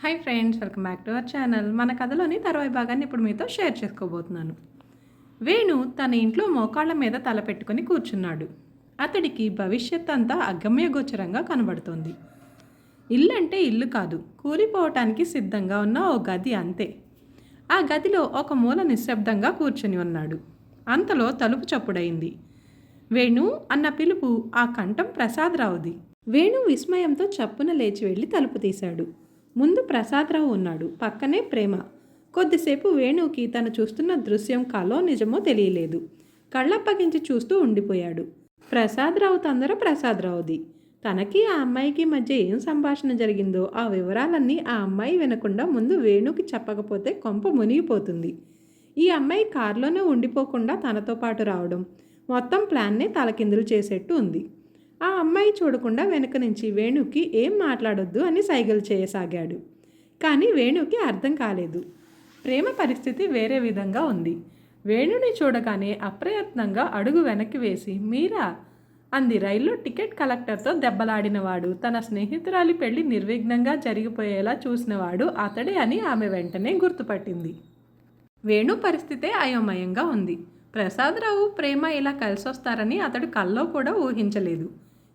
Hi friends, welcome back to our channel. మన కథలోని తర్వాయి భాగాన్ని ఇప్పుడు మీతో షేర్ చేసుకోబోతున్నాను. వేణు తన ఇంట్లో మోకాళ్ళ మీద తల పెట్టుకుని కూర్చున్నాడు. అతడికి భవిష్యత్ అంతా అగమ్యగోచరంగా కనబడుతోంది. ఇల్లు అంటే ఇల్లు కాదు, కూలిపోవటానికి సిద్ధంగా ఉన్న ఓ గది అంతే. ఆ గదిలో ఒక మూల నిశ్శబ్దంగా కూర్చుని ఉన్నాడు. అంతలో తలుపు చప్పుడైంది. వేణు అన్న పిలుపు ఆ కంఠం ప్రసాదరావుది. వేణు విస్మయంతో చప్పున లేచి వెళ్ళి తలుపు తీశాడు. ముందు ప్రసాదరావు ఉన్నాడు, పక్కనే ప్రేమ. కొద్దిసేపు వేణుకి తను చూస్తున్న దృశ్యం కలో నిజమో తెలియలేదు. కళ్ళప్పగించి చూస్తూ ఉండిపోయాడు. ప్రసాదరావు తొందర ప్రసాదరావుది. తనకి ఆ అమ్మాయికి మధ్య ఏం సంభాషణ జరిగిందో ఆ వివరాలన్నీ ఆ అమ్మాయి వినకుండా ముందు వేణుకి చెప్పకపోతే కొంప మునిగిపోతుంది. ఈ అమ్మాయి కారులోనే ఉండిపోకుండా తనతో పాటు రావడం మొత్తం ప్లాన్నే తలకిందులు చేసేట్టు ఉంది. ఆ అమ్మాయి చూడకుండా వెనుక నుంచి వేణుకి ఏం మాట్లాడొద్దు అని సైగలు చేయసాగాడు. కానీ వేణుకి అర్థం కాలేదు. ప్రేమ పరిస్థితి వేరే విధంగా ఉంది. వేణుని చూడగానే అప్రయత్నంగా అడుగు వెనక్కి వేసి, మీరా అంది. రైల్లో టికెట్ కలెక్టర్తో దెబ్బలాడినవాడు, తన స్నేహితురాలి పెళ్లి నిర్విఘ్నంగా జరిగిపోయేలా చూసినవాడు అతడే అని ఆమె వెంటనే గుర్తుపట్టింది. వేణు పరిస్థితే అయోమయంగా ఉంది. ప్రసాదరావు ప్రేమ ఇలా కలిసొస్తారని అతడు కల్లో కూడా ఊహించలేదు.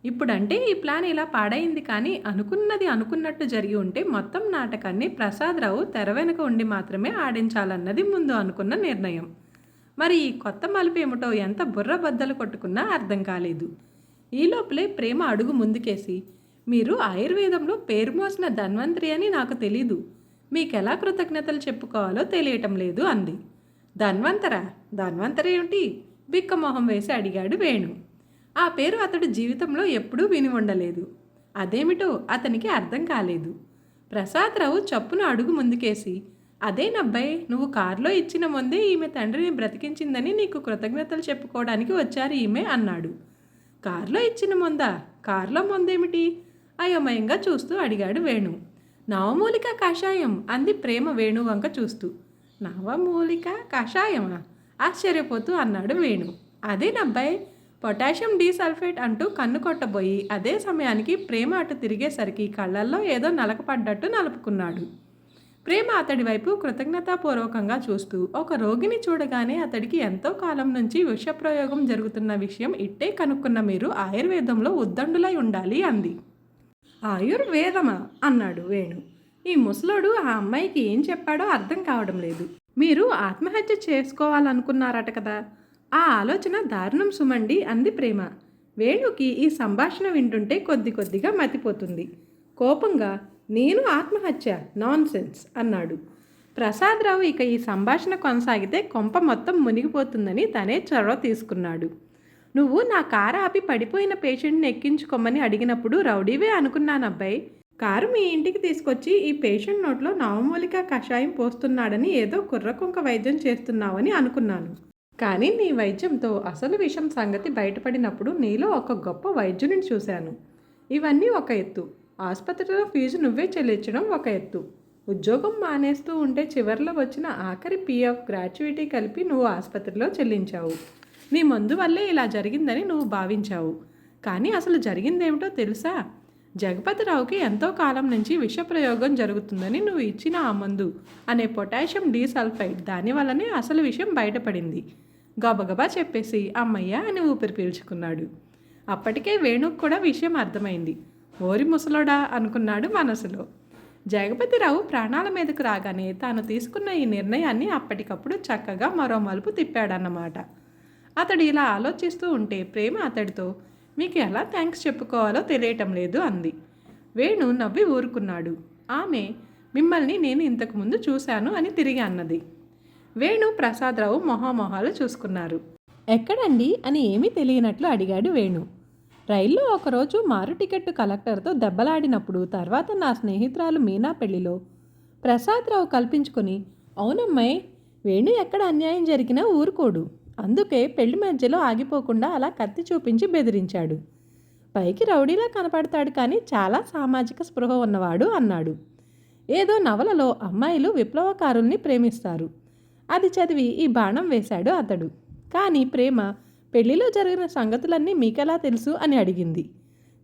ఇప్పుడంటే ఈ ప్లాన్ ఇలా పాడైంది. కానీ అనుకున్నది అనుకున్నట్టు జరిగి ఉంటే మొత్తం నాటకాన్ని ప్రసాదరావు తెర వెనుక ఉండి మాత్రమే ఆడించాలన్నది ముందు అనుకున్న నిర్ణయం. మరి ఈ కొత్త మలుపు ఏమిటో ఎంత బుర్ర బద్దలు కొట్టుకున్నా అర్థం కాలేదు. ఈ లోపలే ప్రేమ అడుగు ముందుకేసి, మీరు ఆయుర్వేదంలో పేరు మోసిన ధన్వంతరి అని నాకు తెలీదు. మీకెలా కృతజ్ఞతలు చెప్పుకోవాలో తెలియటం లేదు అంది. ధన్వంతరి ఏమిటి? బిక్కమొహం వేసి అడిగాడు వేణు. ఆ పేరు అతడు జీవితంలో ఎప్పుడూ విని ఉండలేదు. అదేమిటో అతనికి అర్థం కాలేదు. ప్రసాదరావు చప్పున అడుగు ముందుకేసి, అదేనబ్బాయి, నువ్వు కారులో ఇచ్చిన ముందే ఈమె తండ్రిని బ్రతికించిందని నీకు కృతజ్ఞతలు చెప్పుకోవడానికి వచ్చారు ఈమె అన్నాడు. కారులో ఇచ్చిన ముందా? కారులో ముందేమిటి? అయోమయంగా చూస్తూ అడిగాడు వేణు. నవమూలిక కషాయం అంది ప్రేమ వేణు వంక చూస్తూ. నవమూలిక కషాయమా? ఆశ్చర్యపోతూ అన్నాడు వేణు. అదేనబ్బాయి, పొటాషియం డీసల్ఫేట్ అంటూ కన్ను కొట్టబోయి అదే సమయానికి ప్రేమ అటు తిరిగేసరికి కళ్ళల్లో ఏదో నలకపడ్డట్టు నలుపుకున్నాడు. ప్రేమ అతడి వైపు కృతజ్ఞతాపూర్వకంగా చూస్తూ, ఒక రోగిని చూడగానే అతడికి ఎంతో కాలం నుంచి విషప్రయోగం జరుగుతున్న విషయం ఇట్టే కనుక్కున్న మీరు ఆయుర్వేదంలో ఉద్దండులై ఉండాలి అంది. ఆయుర్వేదమా అన్నాడు వేణు. ఈ ముసలోడు ఆ అమ్మాయికి ఏం చెప్పాడో అర్థం కావడం లేదు. మీరు ఆత్మహత్య చేసుకోవాలనుకున్నారట కదా, ఆ ఆలోచన దారుణం సుమండి అంది ప్రేమ. వేణుకి ఈ సంభాషణ వింటుంటే కొద్ది కొద్దిగా మతిపోతుంది. కోపంగా, నేను ఆత్మహత్య? నాన్సెన్స్ అన్నాడు. ప్రసాదరావు ఇక ఈ సంభాషణ కొనసాగితే కొంప మొత్తం మునిగిపోతుందని తనే చొరవ తీసుకున్నాడు. నువ్వు నా కారు ఆపి పడిపోయిన పేషెంట్ని ఎక్కించుకోమని అడిగినప్పుడు రౌడీవే అనుకున్నానబ్బాయి. కారు మీ ఇంటికి తీసుకొచ్చి ఈ పేషెంట్ నోట్లో నవమూలిక కషాయం పోస్తున్నాడని ఏదో కుర్రకుంక వైద్యం చేస్తున్నావని అనుకున్నాను. కానీ నీ వైద్యంతో అసలు విషయం సంగతి బయటపడినప్పుడు నీలో ఒక గొప్ప వైద్యుని చూశాను. ఇవన్నీ ఒక ఎత్తు, ఆసుపత్రిలో ఫీజు నువ్వే చెల్లించడం ఒక ఎత్తు, ఉద్యోగం మానేస్తూ ఉంటే చివరిలో వచ్చిన ఆఖరి పిఎఫ్ గ్రాట్యుయిటీ కలిపి నువ్వు ఆసుపత్రిలో చెల్లించావు. నీ మందు వల్లే ఇలా జరిగిందని నువ్వు భావించావు. కానీ అసలు జరిగిందేమిటో తెలుసా? జగపతిరావుకి ఎంతో కాలం నుంచి విషప్రయోగం జరుగుతుందని నువ్వు ఇచ్చిన ఆ మందు అనే పొటాషియం డీసల్ఫైడ్, దానివల్లనే అసలు విషయం బయటపడింది. గబగబా చెప్పేసి అమ్మయ్య అని ఊపిరి పీల్చుకున్నాడు. అప్పటికే వేణుకు కూడా విషయం అర్థమైంది. ఓరి ముసలోడా అనుకున్నాడు మనసులో. జగపతిరావు ప్రాణాల మీదకు రాగానే తాను తీసుకున్న ఈ నిర్ణయాన్ని అప్పటికప్పుడు చక్కగా మరో మలుపు తిప్పాడన్నమాట. అతడు ఇలా ఆలోచిస్తూ ఉంటే ప్రేమ అతడితో, మీకు ఎలా థ్యాంక్స్ చెప్పుకోవాలో తెలియటం లేదు అంది. వేణు నవ్వి ఊరుకున్నాడు. ఆమె, మిమ్మల్ని నేను ఇంతకుముందు చూశాను అని తిరిగి అన్నది. వేణు ప్రసాదరావు మొహామొహాలు చూసుకున్నారు. ఎక్కడండి అని ఏమీ తెలియనట్లు అడిగాడు వేణు. రైల్లో ఒకరోజు మారు టికెట్టు కలెక్టర్తో దెబ్బలాడినప్పుడు, తర్వాత నా స్నేహితురాలు మీనా పెళ్లిలో ప్రసాదరావు కల్పించుకొని, అవునమ్మాయి, వేణు ఎక్కడ అన్యాయం జరిగినా ఊరుకోడు, అందుకే పెళ్లి మధ్యలో ఆగిపోకుండా అలా కత్తి చూపించి బెదిరించాడు. పైకి రౌడీలా కనపడతాడు కానీ చాలా సామాజిక స్పృహ ఉన్నవాడు అన్నాడు. ఏదో నవలలో అమ్మాయిలు విప్లవకారుల్ని ప్రేమిస్తారు, అది చదివి ఈ బాణం వేశాడు అతడు. కానీ ప్రేమ, పెళ్లిలో జరిగిన సంగతులన్నీ మీకెలా తెలుసు అని అడిగింది.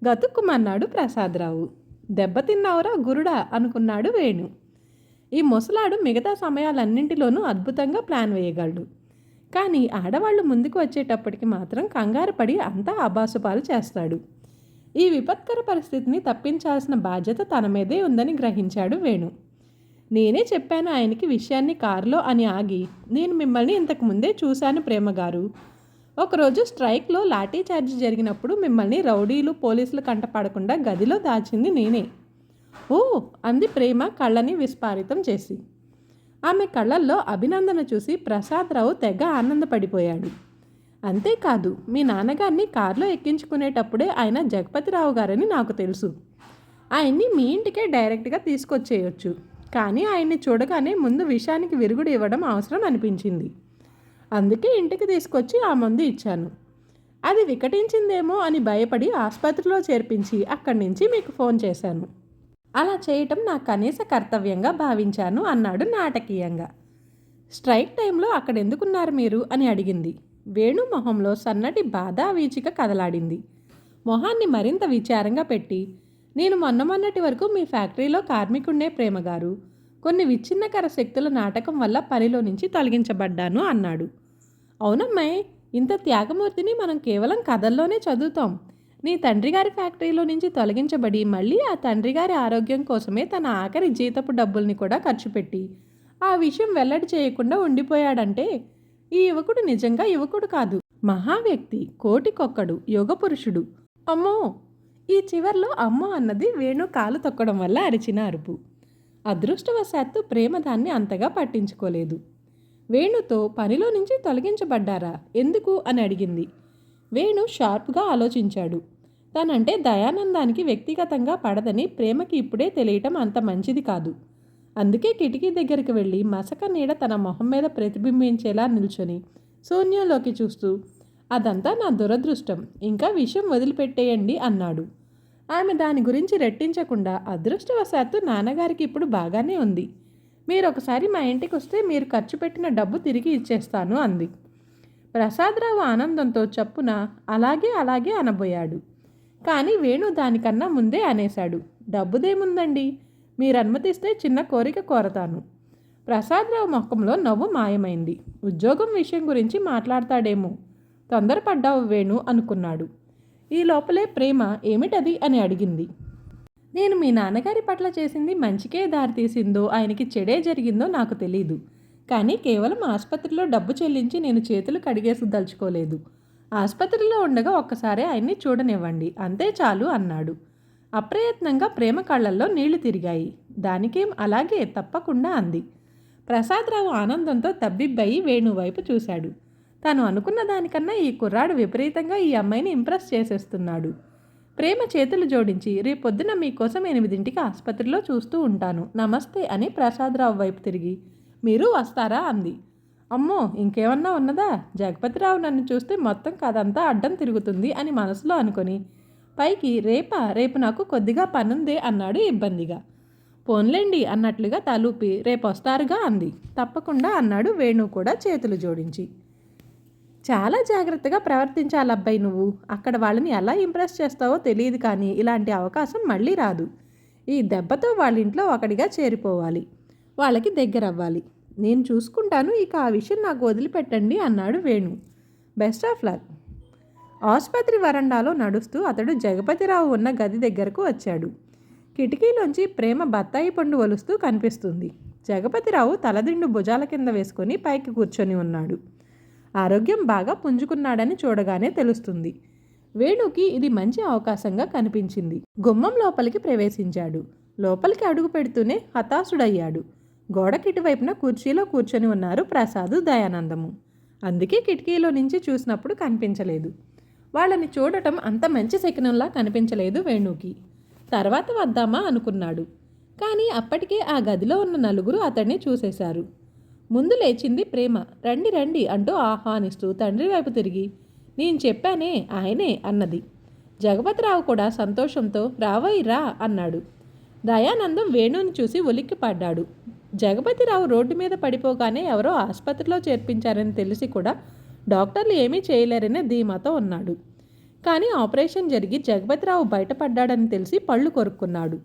గతుక్కుమన్నాడు ప్రసాదరావు. దెబ్బతిన్నావురా గురుడా అనుకున్నాడు వేణు. ఈ ముసలాడు మిగతా సమయాలన్నింటిలోనూ అద్భుతంగా ప్లాన్ వేయగలడు. కానీ ఆడవాళ్ళు ముందుకు వచ్చేటప్పటికి మాత్రం కంగారు పడి అంతా ఆభాసుపాలు చేస్తాడు. ఈ విపత్కర పరిస్థితిని తప్పించాల్సిన బాధ్యత తన మీదే ఉందని గ్రహించాడు వేణు. నేనే చెప్పాను ఆయనకి విషయాన్ని కారులో అని ఆగి, నేను మిమ్మల్ని ఇంతకు ముందే చూశాను ప్రేమగారు. ఒకరోజు స్ట్రైక్లో లాఠీ చార్జ్ జరిగినప్పుడు మిమ్మల్ని రౌడీలు పోలీసులు కంటపడకుండా గదిలో దాచింది నేనే. ఓ అంది ప్రేమ కళ్ళని విస్పారితం చేసి. ఆమె కళ్ళల్లో అభినందన చూసి ప్రసాదరావు తెగ ఆనందపడిపోయాడు. అంతేకాదు, మీ నాన్నగారిని కారులో ఎక్కించుకునేటప్పుడే ఆయన జగపతిరావు గారని నాకు తెలుసు. ఆయన్ని మీ ఇంటికే డైరెక్ట్గా తీసుకొచ్చేయొచ్చు. కానీ ఆయన్ని చూడగానే ముందు విషానికి విరుగుడు ఇవ్వడం అవసరం అనిపించింది. అందుకే ఇంటికి తీసుకొచ్చి ఆ మందు ఇచ్చాను. అది వికటించిందేమో అని భయపడి ఆసుపత్రిలో చేర్పించి అక్కడి నుంచి మీకు ఫోన్ చేశాను. అలా చేయటం నా కనీస కర్తవ్యంగా భావించాను అన్నాడు నాటకీయంగా. స్ట్రైక్ టైంలో అక్కడెందుకున్నారు మీరు అని అడిగింది. వేణు మొహంలో సన్నటి బాధ వీచిక కదలాడింది. మొహాన్ని మరింత విచారంగా పెట్టి, నేను మొన్నటి వరకు మీ ఫ్యాక్టరీలో కార్మికుడినే ప్రేమగారు. కొన్ని విచ్ఛిన్నకర శక్తుల నాటకం వల్ల పనిలో నుంచి తొలగించబడ్డాను అన్నాడు. అవునమ్మాయి, ఇంత త్యాగమూర్తిని మనం కేవలం కథల్లోనే చదువుతాం. నీ తండ్రి గారి ఫ్యాక్టరీలో నుంచి తొలగించబడి మళ్ళీ ఆ తండ్రి గారి ఆరోగ్యం కోసమే తన ఆఖరి జీతపు డబ్బుల్ని కూడా ఖర్చు పెట్టి ఆ విషయం వెల్లడి చేయకుండా ఉండిపోయాడంటే ఈ యువకుడు నిజంగా యువకుడు కాదు, మహావ్యక్తి, కోటికొక్కడు, యుగపురుషుడు. అమ్మో! ఈ చివర్లో అమ్మో అన్నది వేణు కాలు తొక్కడం వల్ల అరిచిన అరుపు. అదృష్టవశాత్తు ప్రేమ దాన్ని అంతగా పట్టించుకోలేదు. వేణుతో పనిలో నుంచి తొలగించబడ్డారా, ఎందుకు అని అడిగింది. వేణు షార్ప్గా ఆలోచించాడు. తనంటే దయానందానికి వ్యక్తిగతంగా పడదని ప్రేమకి ఇప్పుడే తెలియటం అంత మంచిది కాదు. అందుకే కిటికీ దగ్గరికి వెళ్ళి మసక నీడ తన మొహం మీద ప్రతిబింబించేలా నిల్చొని శూన్యంలోకి చూస్తూ, అదంతా నా దురదృష్టం, ఇంకా విషయం వదిలిపెట్టేయండి అన్నాడు. ఆమె దాని గురించి రెట్టించకుండా, అదృష్టవశాత్తు నాన్నగారికి ఇప్పుడు బాగానే ఉంది. మీరు ఒకసారి మా ఇంటికి వస్తే మీరు ఖర్చు పెట్టిన డబ్బు తిరిగి ఇచ్చేస్తాను అంది. ప్రసాదరావు ఆనందంతో చప్పున అలాగే అలాగే అనబోయాడు. కానీ వేణు దానికన్నా ముందే అనేశాడు. డబ్బుదేముందండి, మీరు అనుమతిస్తే చిన్న కోరిక కోరతాను. ప్రసాదరావు ముఖంలో నవ్వు మాయమైంది. ఉద్యోగం విషయం గురించి మాట్లాడతాడేమో, తొందరపడ్డావు వేణు అనుకున్నాడు. ఈ లోపలే ప్రేమ ఏమిటది అని అడిగింది. నేను మీ నాన్నగారి పట్ల చేసింది మంచికే దారితీసిందో ఆయనకి చెడే జరిగిందో నాకు తెలీదు. కానీ కేవలం ఆసుపత్రిలో డబ్బు చెల్లించి నేను చేతులు కడిగేసుదలుచుకోలేదు. ఆసుపత్రిలో ఉండగా ఒక్కసారి ఆయన్ని చూడనివ్వండి, అంతే చాలు అన్నాడు. అప్రయత్నంగా ప్రేమ కళ్ళల్లో నీళ్లు తిరిగాయి. దానికేం, అలాగే, తప్పకుండా అంది. ప్రసాదరావు ఆనందంతో తబ్బిబ్బయి వేణు వైపు చూశాడు. తాను అనుకున్న దానికన్నా ఈ కుర్రాడు విపరీతంగా ఈ అమ్మాయిని ఇంప్రెస్ చేసేస్తున్నాడు. ప్రేమ చేతులు జోడించి, రేపొద్దున మీకోసం 8ంటికి ఆసుపత్రిలో చూస్తూ ఉంటాను, నమస్తే అని ప్రసాదరావు వైపు తిరిగి, మీరు వస్తారా అంది. అమ్మో, ఇంకేమన్నా ఉన్నదా? జగపతిరావు నన్ను చూస్తే మొత్తం కథంతా అడ్డం తిరుగుతుంది అని మనసులో అనుకొని పైకి రేపు నాకు కొద్దిగా పనుందే అన్నాడు ఇబ్బందిగా. పోన్లేండి అన్నట్లుగా తలూపి రేపు వస్తారుగా అంది. తప్పకుండా అన్నాడు వేణు కూడా చేతులు జోడించి. చాలా జాగ్రత్తగా ప్రవర్తించాలబ్బాయి నువ్వు. అక్కడ వాళ్ళని ఎలా ఇంప్రెస్ చేస్తావో తెలియదు, కానీ ఇలాంటి అవకాశం మళ్ళీ రాదు. ఈ దెబ్బతో వాళ్ళ ఇంట్లో ఒకడిగా చేరిపోవాలి, వాళ్ళకి దగ్గరవ్వాలి. నేను చూసుకుంటాను, ఇక ఆ విషయం నాకు వదిలిపెట్టండి అన్నాడు వేణు. Best of luck. ఆసుపత్రి వరండాలో నడుస్తూ అతడు జగపతిరావు ఉన్న గది దగ్గరకు వచ్చాడు. కిటికీలోంచి ప్రేమ బత్తాయి పండు ఒలుస్తూ కనిపిస్తుంది. జగపతిరావు తలదిండు భుజాల కింద వేసుకొని పైకి కూర్చొని ఉన్నాడు. ఆరోగ్యం బాగా పుంజుకున్నాడని చూడగానే తెలుస్తుంది. వేణుకి ఇది మంచి అవకాశంగా కనిపించింది. గుమ్మం లోపలికి ప్రవేశించాడు. లోపలికి అడుగు పెడుతూనే హతాశుడయ్యాడు. గోడకిటివైపున కుర్చీలో కూర్చొని ఉన్నారు ప్రసాదు, దయానందము. అందుకే కిటికీలో నుంచి చూసినప్పుడు కనిపించలేదు. వాళ్ళని చూడటం అంత మంచి శకునంలా కనిపించలేదు వేణుకి. తర్వాత వద్దామా అనుకున్నాడు. కానీ అప్పటికే ఆ గదిలో ఉన్న నలుగురు అతన్ని చూసేశారు. ముందు లేచింది ప్రేమ. రండి రండి అంటూ ఆహ్వానిస్తూ తండ్రి వైపు తిరిగి, నేను చెప్పానే ఆయనే అన్నది. జగపతిరావు కూడా సంతోషంతో రావోయ్ రా అన్నాడు. దయానందం వేణుని చూసి ఉలిక్కి పడ్డాడు. జగపతిరావు రోడ్డు మీద పడిపోగానే ఎవరో ఆసుపత్రిలో చేర్పించారని తెలిసి కూడా డాక్టర్లు ఏమీ చేయలేరనే ధీమాతో ఉన్నాడు. కానీ ఆపరేషన్ జరిగి జగపతిరావు బయటపడ్డాడని తెలిసి పళ్ళు కొరుక్కున్నాడు.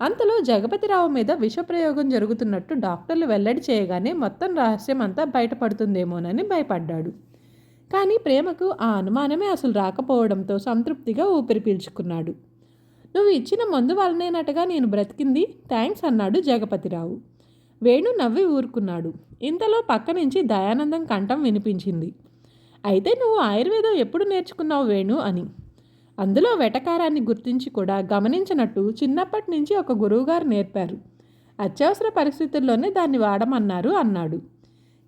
అంతలో జగపతిరావు మీద విషప్రయోగం జరుగుతున్నట్టు డాక్టర్లు వెల్లడి చేయగానే మొత్తం రహస్యం అంతా బయటపడుతుందేమోనని భయపడ్డాడు. కానీ ప్రేమకు ఆ అనుమానమే అసలు రాకపోవడంతో సంతృప్తిగా ఊపిరి పీల్చుకున్నాడు. నువ్వు ఇచ్చిన మందు వల్లనేనటగా నేను బ్రతికింది, థ్యాంక్స్ అన్నాడు జగపతిరావు. వేణు నవ్వి ఊరుకున్నాడు. ఇంతలో పక్క నుంచి దయానందం కంఠం వినిపించింది. అయితే నువ్వు ఆయుర్వేదం ఎప్పుడు నేర్చుకున్నావు వేణు అని. అందులో వెటకారాన్ని గుర్తించి కూడా గమనించినట్టు చిన్నప్పటి నుంచి ఒక గురువుగారు నేర్పారు. అత్యవసర పరిస్థితుల్లోనే దాన్ని వాడమన్నారు అన్నాడు.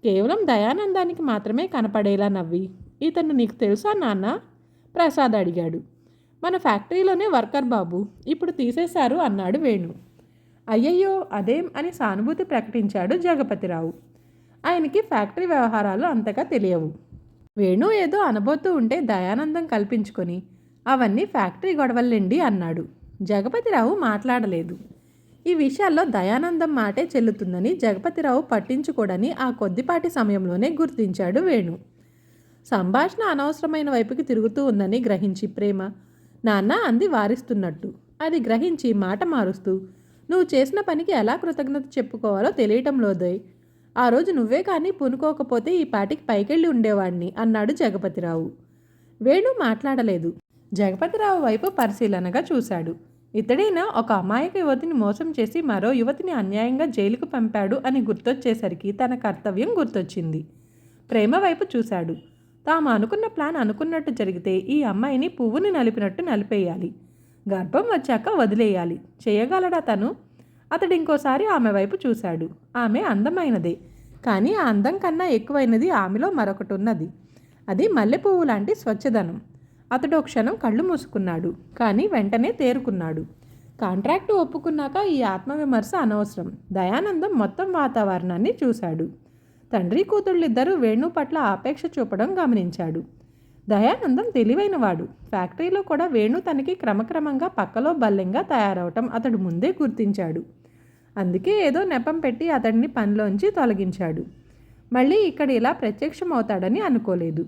కేవలం దయానందానికి మాత్రమే కనపడేలా నవ్వి, ఇతను నీకు తెలుసా నాన్న? ప్రసాద్ అడిగాడు. మన ఫ్యాక్టరీలోనే వర్కర్ బాబు, ఇప్పుడు తీసేశారు అన్నాడు వేణు. అయ్యయ్యో అదేం అని సానుభూతి ప్రకటించాడు జగపతిరావు. ఆయనకి ఫ్యాక్టరీ వ్యవహారాలు అంతగా తెలియవు. వేణు ఏదో అనబోతూ ఉంటే దయానందం కల్పించుకొని, అవన్నీ ఫ్యాక్టరీ గొడవల్లేండి అన్నాడు. జగపతిరావు మాట్లాడలేదు. ఈ విషయాల్లో దయానందం మాటే చెల్లుతుందని జగపతిరావు పట్టించుకోడని ఆ కొద్దిపాటి సమయంలోనే గుర్తించాడు వేణు. సంభాషణ అనవసరమైన వైపుకి తిరుగుతూ ఉందని గ్రహించి ప్రేమ నాన్న అంది వారిస్తున్నట్టు. అది గ్రహించి మాట మారుస్తూ, నువ్వు చేసిన పనికి ఎలా కృతజ్ఞత చెప్పుకోవాలో తెలియటంలోదే. ఆ రోజు నువ్వే కానీ పూనుకోకపోతే ఈ పాటికి పైకెళ్ళి ఉండేవాడిని అన్నాడు జగపతిరావు. వేణు మాట్లాడలేదు. జగపతిరావు వైపు పరిశీలనగా చూశాడు. ఇతడైనా ఒక అమాయక యువతిని మోసం చేసి మరో యువతిని అన్యాయంగా జైలుకు పంపాడు అని గుర్తొచ్చేసరికి తన కర్తవ్యం గుర్తొచ్చింది. ప్రేమ వైపు చూశాడు. తాము అనుకున్న ప్లాన్ అనుకున్నట్టు జరిగితే ఈ అమ్మాయిని పువ్వుని నలిపినట్టు నలిపేయాలి. గర్భం వచ్చాక వదిలేయాలి. చేయగలడా తను? అతడు ఇంకోసారి ఆమె వైపు చూశాడు. ఆమె అందమైనదే, కానీ ఆ అందం కన్నా ఎక్కువైనది ఆమెలో మరొకటి ఉన్నది. అది మల్లెపువ్వు లాంటి స్వచ్ఛదనం. అతడు ఒక క్షణం కళ్ళు మూసుకున్నాడు, కానీ వెంటనే తేరుకున్నాడు. కాంట్రాక్టు ఒప్పుకున్నాక ఈ ఆత్మవిమర్శ అనవసరం. దయానందం మొత్తం వాతావరణాన్ని చూశాడు. తండ్రి కూతుళ్ళిద్దరూ వేణు పట్ల ఆపేక్ష చూపడం గమనించాడు. దయానందం తెలివైనవాడు. ఫ్యాక్టరీలో కూడా వేణు తనకి క్రమక్రమంగా పక్కలో బల్లెంగా తయారవటం అతడు ముందే గుర్తించాడు. అందుకే ఏదో నెపం పెట్టి అతడిని పనిలోంచి తొలగించాడు. మళ్ళీ ఇక్కడ ఇలా ప్రత్యక్షమవుతాడని అనుకోలేదు.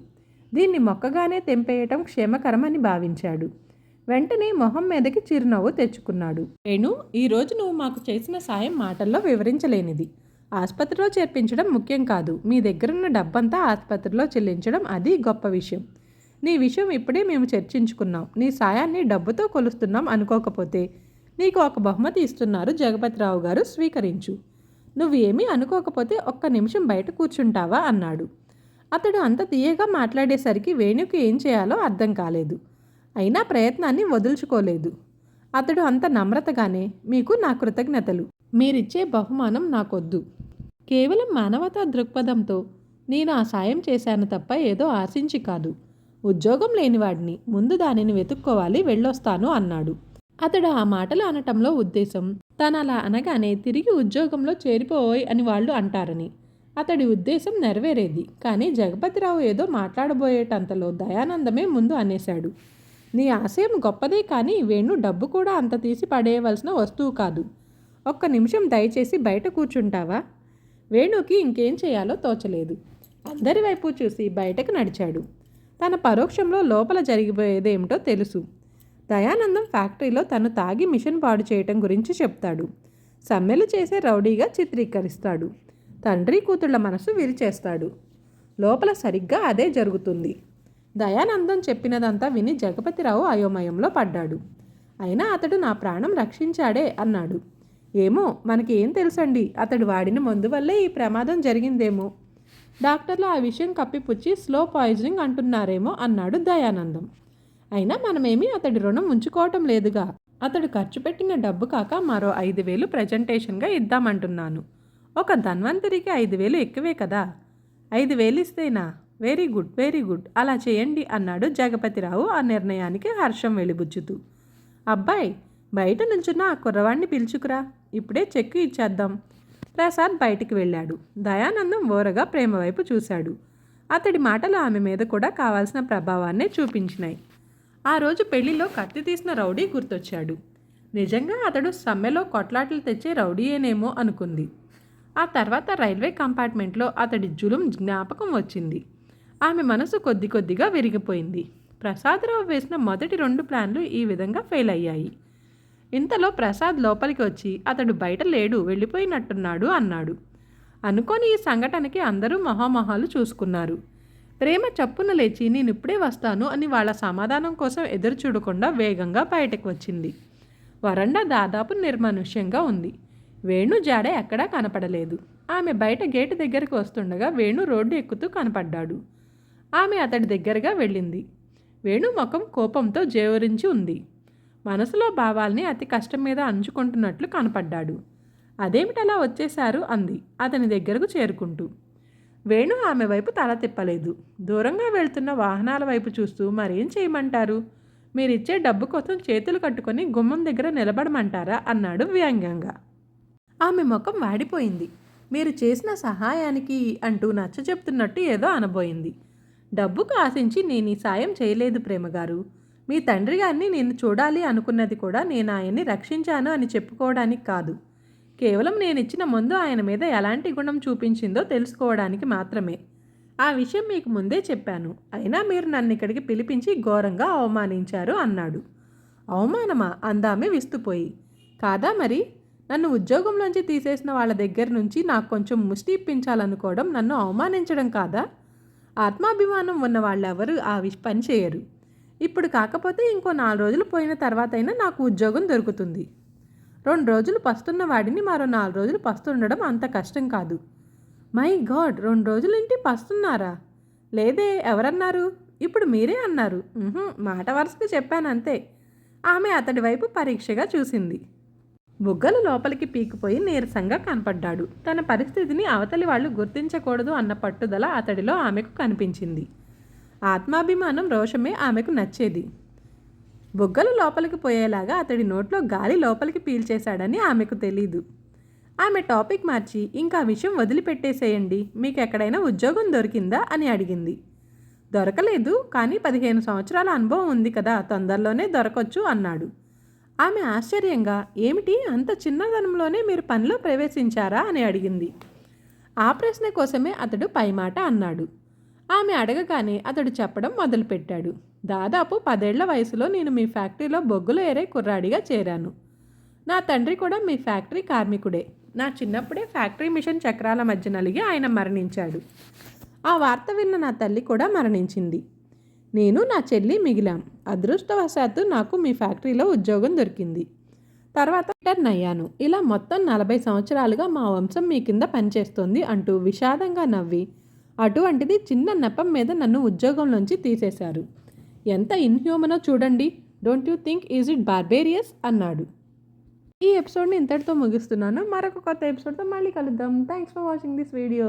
దీన్ని మొక్కగానే తెంపేయటం క్షేమకరమని భావించాడు. వెంటనే మొహం మీదకి చిరునవ్వు తెచ్చుకున్నాడు. వేణు, ఈరోజు నువ్వు మాకు చేసిన సాయం మాటల్లో వివరించలేనిది. ఆసుపత్రిలో చేర్పించడం ముఖ్యం కాదు, మీ దగ్గరున్న డబ్బంతా ఆసుపత్రిలో చెల్లించడం అది గొప్ప విషయం. నీ విషయం ఇప్పుడే మేము చర్చించుకున్నాం. నీ సాయాన్ని డబ్బుతో కొలుస్తున్నాం అనుకోకపోతే నీకు ఒక బహుమతి ఇస్తున్నారు జగపతిరావు గారు, స్వీకరించు. నువ్వు ఏమీ అనుకోకపోతే ఒక్క నిమిషం బయట కూర్చుంటావా అన్నాడు. అతడు అంత తీయగా మాట్లాడేసరికి వేణుకి ఏం చేయాలో అర్థం కాలేదు. అయినా ప్రయత్నాన్ని వదులుచుకోలేదు. అతడు అంత నమ్రతగానే, మీకు నా కృతజ్ఞతలు, మీరిచ్చే బహుమానం నాకొద్దు. కేవలం మానవతా దృక్పథంతో నేను ఆ సాయం చేశాను తప్ప ఏదో ఆశించి కాదు. ఉద్యోగం లేనివాడిని, ముందు దానిని వెతుక్కోవాలి, వెళ్ళొస్తాను అన్నాడు. అతడు ఆ మాటలు అనటంలో ఉద్దేశం తను అలా అనగానే తిరిగి ఉద్యోగంలో చేరిపోయి అని వాళ్ళు అంటారని. అతడి ఉద్దేశం నెరవేరేది. కానీ జగపతిరావు ఏదో మాట్లాడబోయేటంతలో దయానందమే ముందు అనేశాడు. నీ ఆశయం గొప్పదే, కానీ వేణు డబ్బు కూడా అంత తీసి పడేయవలసిన వస్తువు కాదు. ఒక్క నిమిషం దయచేసి బయట కూర్చుంటావా? వేణుకి ఇంకేం చేయాలో తోచలేదు. అందరి వైపు చూసి బయటకు నడిచాడు. తన పరోక్షంలో లోపల జరిగిపోయేదేమిటో తెలుసు. దయానందం ఫ్యాక్టరీలో తను తాగి మిషన్ పాడు చేయటం గురించి చెప్తాడు. సమ్మెలు చేసే రౌడీగా చిత్రీకరిస్తాడు. తండ్రి కూతుళ్ల మనసు విరిచేస్తాడు. లోపల సరిగ్గా అదే జరుగుతుంది. దయానందం చెప్పినదంతా విని జగపతిరావు అయోమయంలో పడ్డాడు. అయినా అతడు నా ప్రాణం రక్షించాడే అన్నాడు. ఏమో, మనకి ఏం తెలుసండి, అతడు వాడిన మందు వల్లే ఈ ప్రమాదం జరిగిందేమో. డాక్టర్లు ఆ విషయం కప్పిపుచ్చి స్లో పాయిజనింగ్ అంటున్నారేమో అన్నాడు దయానందం. అయినా మనమేమీ అతడి రుణం ఉంచుకోవటం లేదుగా. అతడు ఖర్చు పెట్టిన డబ్బు కాక మరో 5,000 ప్రజెంటేషన్గా ఇద్దామంటున్నాను. ఒక ధన్వంతరికి 5,000 ఎక్కువే కదా. 5,000 ఇస్తేనా? వెరీ గుడ్, వెరీ గుడ్, అలా చేయండి అన్నాడు జగపతిరావు ఆ నిర్ణయానికి హర్షం వెలిబుచ్చుతూ. అబ్బాయి, బయట నుంచున్న ఆ కుర్రవాణ్ణి పిలుచుకురా, ఇప్పుడే చెక్కు ఇచ్చేద్దాం. ప్రసాద్ బయటికి వెళ్ళాడు. దయానందం ఓరగా ప్రేమ వైపు చూశాడు. అతడి మాటలు ఆమె మీద కూడా కావాల్సిన ప్రభావాన్నే చూపించినాయి. ఆ రోజు పెళ్లిలో కత్తి తీసిన రౌడీ గుర్తొచ్చాడు. నిజంగా అతడు సమ్మెలో కొట్లాటలు తెచ్చే రౌడీయేనేమో అనుకుంది. ఆ తర్వాత రైల్వే కంపార్ట్మెంట్లో అతడి జులుం జ్ఞాపకం వచ్చింది. ఆమె మనసు కొద్ది కొద్దిగా విరిగిపోయింది. ప్రసాదరావు వేసిన మొదటి 2 ప్లాన్లు ఈ విధంగా ఫెయిల్ అయ్యాయి. ఇంతలో ప్రసాద్ లోపలికి వచ్చి అతడు బయట లేడు, వెళ్ళిపోయినట్టున్నాడు అన్నాడు. అనుకోని ఈ సంఘటనకి అందరూ మొహామొహాలు చూసుకున్నారు. ప్రేమ చప్పున లేచి నేనిప్పుడే వస్తాను అని వాళ్ళ సమాధానం కోసం ఎదురు చూడకుండా వేగంగా బయటకు వచ్చింది. వరండా దాదాపు నిర్మానుష్యంగా ఉంది. వేణు జాడ ఎక్కడా కనపడలేదు. ఆమె బయట గేటు దగ్గరికి వస్తుండగా వేణు రోడ్డు ఎక్కుతూ కనపడ్డాడు. ఆమె అతడి దగ్గరగా వెళ్ళింది. వేణు ముఖం కోపంతో జేవరించి ఉంది. మనసులో భావాల్ని అతి కష్టం మీద అంచుకుంటున్నట్లు కనపడ్డాడు. అదేమిటలా వచ్చేశారు అంది అతని దగ్గరకు చేరుకుంటూ. వేణు ఆమె వైపు తల తిప్పలేదు. దూరంగా వెళ్తున్న వాహనాల వైపు చూస్తూ మరేం చేయమంటారు? మీరిచ్చే డబ్బు కోసం చేతులు కట్టుకొని గుమ్మం దగ్గర నిలబడమంటారా అన్నాడు వ్యంగ్యంగా. ఆమె ముఖం వాడిపోయింది. మీరు చేసిన సహాయానికి అంటూ నచ్చ చెప్తున్నట్టు ఏదో అనబోయింది. డబ్బుకు ఆశించి నేను ఈ సాయం చేయలేదు ప్రేమగారు. మీ తండ్రి గారిని నేను చూడాలి అనుకున్నది కూడా నేను ఆయన్ని రక్షించాను అని చెప్పుకోవడానికి కాదు. కేవలం నేనిచ్చిన మందు ఆయన మీద ఎలాంటి గుణం చూపించిందో తెలుసుకోవడానికి మాత్రమే. ఆ విషయం మీకు ముందే చెప్పాను. అయినా మీరు నన్ను ఇక్కడికి పిలిపించి ఘోరంగా అవమానించారు అన్నాడు. అవమానమా అందామె విస్తుపోయి. కాదా మరి? నన్ను ఉద్యోగంలోంచి తీసేసిన వాళ్ళ దగ్గర నుంచి నాకు కొంచెం ముష్టి ఇప్పించాలనుకోవడం నన్ను అవమానించడం కాదా? ఆత్మాభిమానం ఉన్న వాళ్ళెవరూ ఆ పని చేయరు. ఇప్పుడు కాకపోతే ఇంకో 4 రోజులు పోయిన తర్వాతైనా నాకు ఉద్యోగం దొరుకుతుంది. 2 రోజులు పస్తున్న వాడిని మరో 4 రోజులు పస్తుండడం అంత కష్టం కాదు. My God, 2 రోజులేంటి పస్తున్నారా? లేదే, ఎవరన్నారు? ఇప్పుడు మీరే అన్నారు. మాట వరుసగా చెప్పానంతే. ఆమె అతడి వైపు పరీక్షగా చూసింది. బుగ్గలు లోపలికి పీకిపోయి నీరసంగా కనపడ్డాడు. తన పరిస్థితిని అవతలి వాళ్ళు గుర్తించకూడదు అన్న పట్టుదల అతడిలో ఆమెకు కనిపించింది. ఆత్మాభిమానం, రోషమే ఆమెకు నచ్చేది. బుగ్గలు లోపలికి పోయేలాగా అతడి నోట్లో గాలి లోపలికి పీల్చేశాడని ఆమెకు తెలీదు. ఆమె టాపిక్ మార్చి, ఇంకా విషయం వదిలిపెట్టేసేయండి, మీకు ఎక్కడైనా ఉద్యోగం దొరికిందా అని అడిగింది. దొరకలేదు, కానీ 15 సంవత్సరాల అనుభవం ఉంది కదా, తొందరలోనే దొరకొచ్చు అన్నాడు. ఆమె ఆశ్చర్యంగా, ఏమిటి అంత చిన్నదనంలోనే మీరు పనిలో ప్రవేశించారా అని అడిగింది. ఆ ప్రశ్న కోసమే అతడు పైమాట అన్నాడు. ఆమె అడగగానే అతడు చెప్పడం మొదలుపెట్టాడు. దాదాపు 10 ఏళ్ల వయసులో నేను మీ ఫ్యాక్టరీలో బొగ్గులు ఏరే కుర్రాడిగా చేరాను. నా తండ్రి కూడా మీ ఫ్యాక్టరీ కార్మికుడే. నా చిన్నప్పుడే ఫ్యాక్టరీ మిషన్ చక్రాల మధ్య నలిగి ఆయన మరణించాడు. ఆ వార్త విన్న నా తల్లి కూడా మరణించింది. నేను, నా చెల్లి మిగిలాం. అదృష్టవశాత్తు నాకు మీ ఫ్యాక్టరీలో ఉద్యోగం దొరికింది. తర్వాత రిటర్న్ అయ్యాను. ఇలా మొత్తం 40 సంవత్సరాలుగా మా వంశం మీ కింద పనిచేస్తోంది అంటూ విషాదంగా నవ్వి, అటువంటిది చిన్న నెపం మీద నన్ను ఉద్యోగంలోంచి తీసేశారు. ఎంత ఇన్హ్యూమనో చూడండి. Don't you think is it barbarous అన్నాడు. ఈ ఎపిసోడ్ని ఇంతటితో ముగిస్తున్నాను. మరొక కొత్త ఎపిసోడ్తో మళ్ళీ కలుద్దాం. Thanks for watching this video.